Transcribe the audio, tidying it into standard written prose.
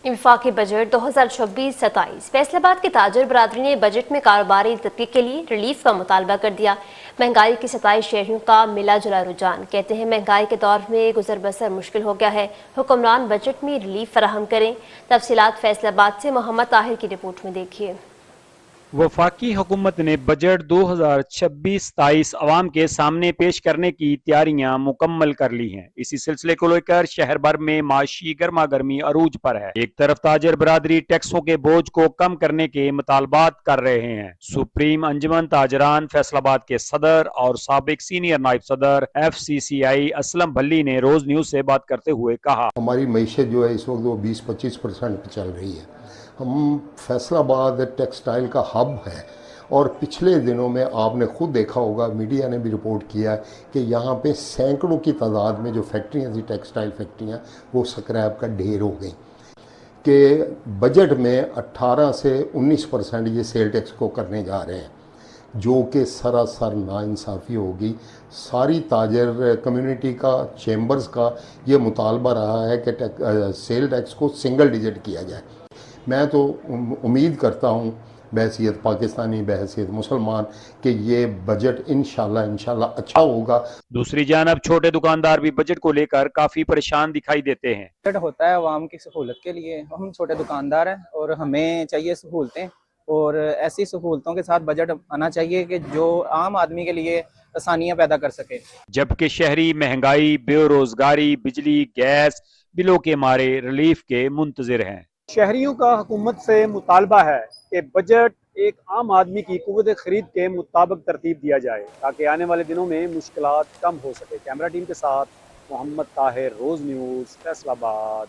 वफाकी बजट 2026-27 फैसलाबाद के ताजर बरादरी ने बजट में कारोबारी तबके के लिए रिलीफ का मुतालबा कर दिया। महंगाई की सताई शहरियों का मिला जुला रुझान। कहते हैं महंगाई के दौर में गुजर बसर मुश्किल हो गया है, हुक्मरान बजट में रिलीफ फराहम करें। तफसीलात फैसलाबाद से मोहम्मद ताहिर की रिपोर्ट में देखिए। वफाकी हुकूमत ने बजट 2026-27 अवाम के सामने पेश करने की तैयारियां मुकम्मल कर ली हैं। इसी सिलसिले को लेकर शहर भर में माशी गर्मा गर्मी अरूज पर है। एक तरफ ताजर बरादरी टैक्सों के बोझ को कम करने के मुतालबात कर रहे हैं। सुप्रीम अंजुमन ताजरान फैसलाबाद के सदर और साबिक सीनियर नायब सदर FCCI असलम भल्ली ने रोज न्यूज से बात करते हुए कहा, हमारी मईशत जो है इस वक्त वो 20-25% पर चल रही है। हम फैसलाबाद टेक्सटाइल का हब है और पिछले दिनों में आपने खुद देखा होगा, मीडिया ने भी रिपोर्ट किया है कि यहाँ पे सैकड़ों की तादाद में जो फैक्ट्रियाँ थी, टेक्सटाइल फैक्ट्रियाँ, वो स्क्रैप का ढेर हो गई। कि बजट में 18 से 19% ये सेल टैक्स को करने जा रहे हैं, जो कि सरासर नाइंसाफ़ी होगी। सारी ताजर कम्युनिटी का, चैम्बर्स का ये मुतालबा रहा है कि सेल टैक्स को सिंगल डिजिट किया जाए। मैं तो उम्मीद करता हूँ बहैसियत पाकिस्तानी, बहैसियत मुसलमान, कि ये बजट इंशाल्लाह अच्छा होगा। दूसरी जानब छोटे दुकानदार भी बजट को लेकर काफी परेशान दिखाई देते हैं। बजट होता है अवाम की सहूलत के लिए। हम छोटे दुकानदार हैं और हमें चाहिए सहूलतें, और ऐसी सहूलतों के साथ बजट आना चाहिए कि जो आम आदमी के लिए आसानियां पैदा कर सके। जबकि शहरी महंगाई, बेरोजगारी, बिजली, गैस बिलों के मारे रिलीफ के मुंतजिर हैं। शहरियों का हुकूमत से मुतालबा है कि बजट एक आम आदमी की कुव्वत खरीद के मुताबिक तरतीब दिया जाए ताकि आने वाले दिनों में मुश्किलात कम हो सके। कैमरा टीम के साथ मोहम्मद ताहिर, रोज न्यूज़, फैसलाबाद।